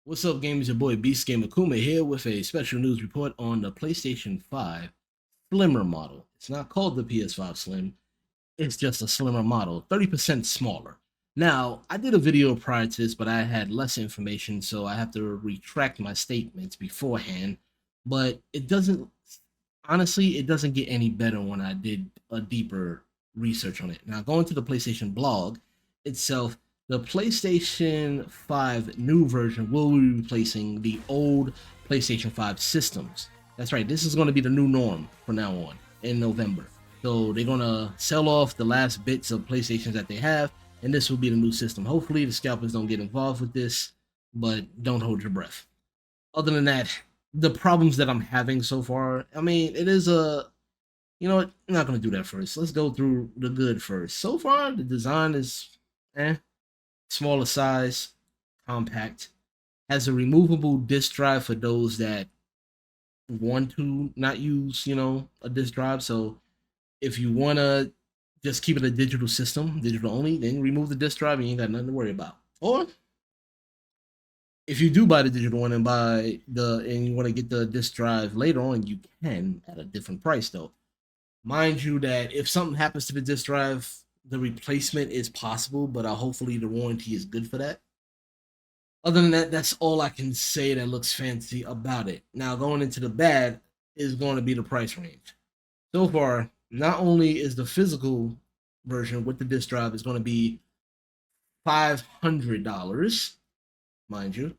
What's up, gamers? Your boy Beast Gamer Kuma here with a special news report on the PlayStation 5 Slimmer model. It's not called the PS5 Slim, it's just a slimmer model, 30% smaller. Now, I did a video prior to this, but I had less information, so I have to retract my statements beforehand. But it doesn't, honestly, it doesn't get any better when I did a deeper research on it. Now, going to the PlayStation blog itself, the PlayStation 5 new version will be replacing the old PlayStation 5 systems. That's right, this is going to be the new norm from now on in November. So they're going to sell off the last bits of PlayStations that they have, and this will be the new system. Hopefully, the scalpers don't get involved with this, but don't hold your breath. Other than that, the problems that I'm having so far, I mean, it is a, you know what, I'm not going to do that first. Let's go through the good first. So far, the design is smaller size, compact, has a removable disk drive for those that want to not use, a disk drive. So if you want to just keep it a digital system, digital only, then remove the disk drive and you ain't got nothing to worry about. Or if you do buy the digital one and you want to get the disk drive later on, you can at a different price though. Mind you that if something happens to the disk drive, the replacement is possible, but hopefully the warranty is good for that. Other than that, that's all I can say that looks fancy about it. Now, going into the bad is going to be the price range. So far, not only is the physical version with the disk drive is going to be $500, mind you,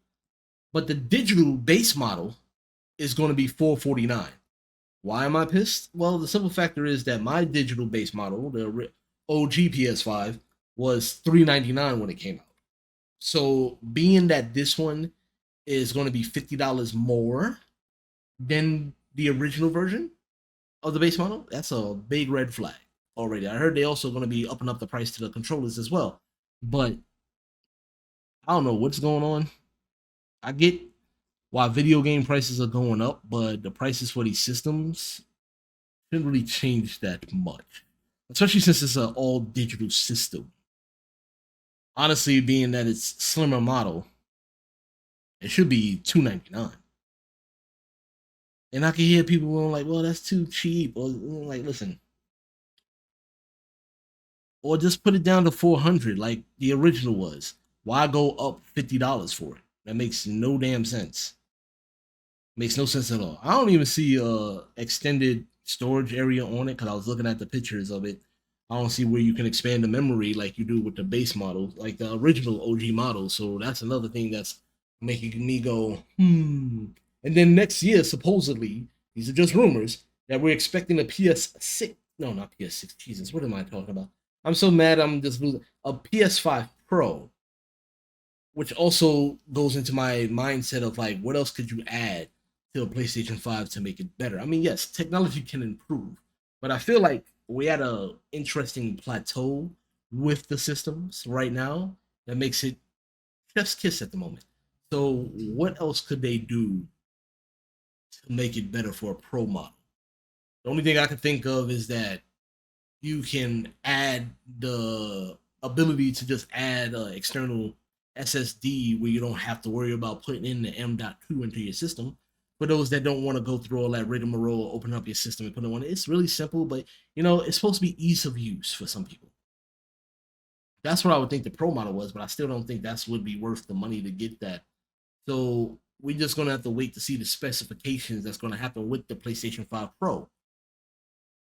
but the digital base model is going to be $449. Why am I pissed? Well, the simple factor is that my digital base model, the OG PS5, was $399 when it came out. So, being that this one is going to be $50 more than the original version of the base model, that's a big red flag already. I heard they also going to be upping up the price to the controllers as well. But I don't know what's going on. I get why video game prices are going up, but the prices for these systems shouldn't really change that much, especially since it's an all digital system. Honestly, being that it's slimmer model, it should be $299. And I can hear people going like, "Well, that's too cheap," or like, "Listen, or just put it down to 400 like the original was. Why go up $50 for it? That makes no damn sense. Makes no sense at all. I don't even see a extended storage area on it because I was looking at the pictures of it. I don't see where you can expand the memory like you do with the base model, like the original OG model. So that's another thing that's making me go, hmm. And then next year, supposedly, these are just rumors, that we're expecting a PS6. No, not PS6. Jesus, what am I talking about? I'm so mad I'm just losing. A PS5 Pro, which also goes into my mindset of like, what else could you add to a PlayStation 5 to make it better? I mean, yes, technology can improve, but I feel like we're at a interesting plateau with the systems right now that makes it chef's kiss at the moment. So, what else could they do to make it better for a pro model? The only thing I can think of is that you can add the ability to just add external SSD where you don't have to worry about putting in the M.2 into your system. For those that don't want to go through all that rigmarole, open up your system and put it on, it's really simple, but it's supposed to be ease of use for some people. That's what I would think the pro model was, but I still don't think that's would be worth the money to get that. So we're just gonna have to wait to see the specifications that's gonna happen with the PlayStation 5 Pro.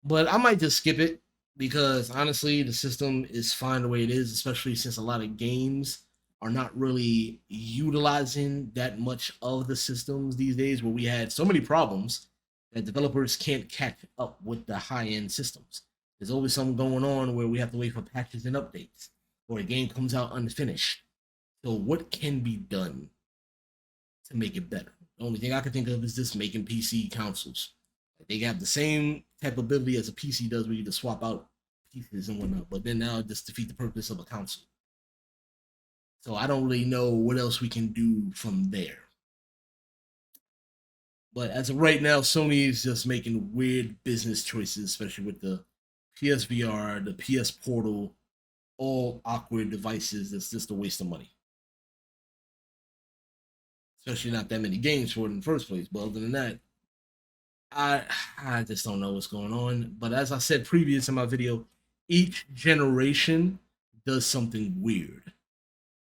But I might just skip it because honestly, the system is fine the way it is, especially since a lot of games are not really utilizing that much of the systems these days, where we had so many problems that developers can't catch up with the high end systems. There's always something going on where we have to wait for patches and updates, or a game comes out unfinished. So, what can be done to make it better? The only thing I can think of is just making PC consoles. They have the same type of ability as a PC does, where you just swap out pieces and whatnot. But then now it just defeat the purpose of a console. So I don't really know what else we can do from there. But as of right now, Sony is just making weird business choices, especially with the PSVR, the PS Portal, all awkward devices. That's just a waste of money. especially not that many games for it in the first place. But other than that, I I just don't know what's going on. But as I said previous in my video, each generation does something weird.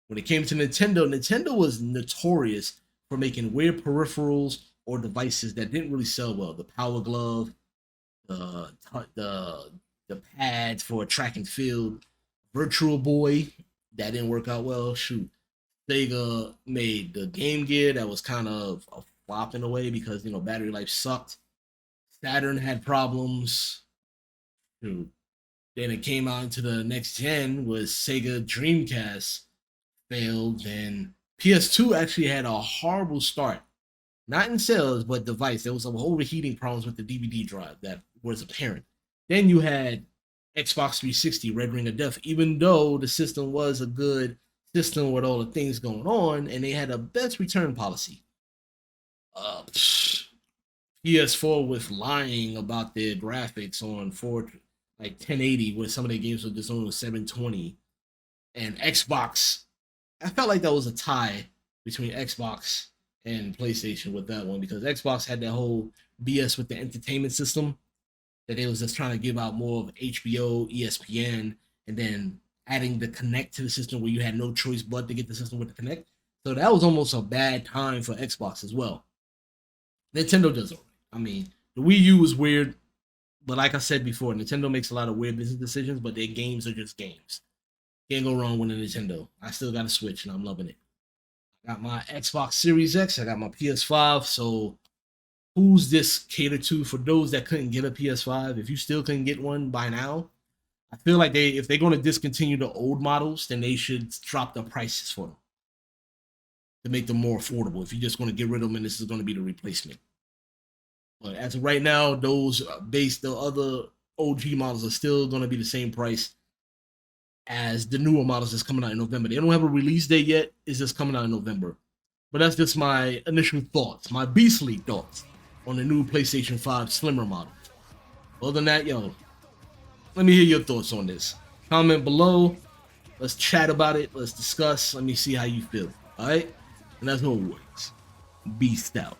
When it came to Nintendo, Nintendo was notorious for making weird peripherals or devices that didn't really sell well. The Power Glove, the the the pads for track and field, Virtual Boy that didn't work out well. Shoot, Sega made the Game Gear that was kind of a flop in a way because battery life sucked. Saturn had problems. Shoot. Then it came out into the next gen was Sega Dreamcast failed. Then PS2 actually had a horrible start. Not in sales, but device. There was some overheating problems with the DVD drive that was apparent. Then you had Xbox 360, Red Ring of Death, even though the system was a good system with all the things going on, and they had a best return policy. PS4 with lying about their graphics on 1080 when some of their games were just only 720, and Xbox. I felt like that was a tie between Xbox and PlayStation with that one because Xbox had that whole BS with the entertainment system that they was just trying to give out more of HBO, ESPN, and then adding the Connect to the system where you had no choice but to get the system with the Connect. So that was almost a bad time for Xbox as well. Nintendo does it. I mean, the Wii U was weird, but like I said before, Nintendo makes a lot of weird business decisions, but their games are just games. Can't go wrong with a Nintendo. I still got a Switch and I'm loving it. I got my Xbox Series X. I got my PS5. So who's this catered to for those that couldn't get a PS5? If you still couldn't get one by now, I feel like if they're going to discontinue the old models, then they should drop the prices for them to make them more affordable. If you're just going to get rid of them and this is going to be the replacement. But as of right now, those the other OG models are still going to be the same price as the newer models that's coming out in November. They don't have a release date yet. It's just coming out in November. But that's just my initial thoughts, my beastly thoughts on the new PlayStation 5 Slimmer model. Other than that, let me hear your thoughts on this. Comment below. Let's chat about it. Let's discuss. Let me see how you feel. All right? And that's what it works. Beast out.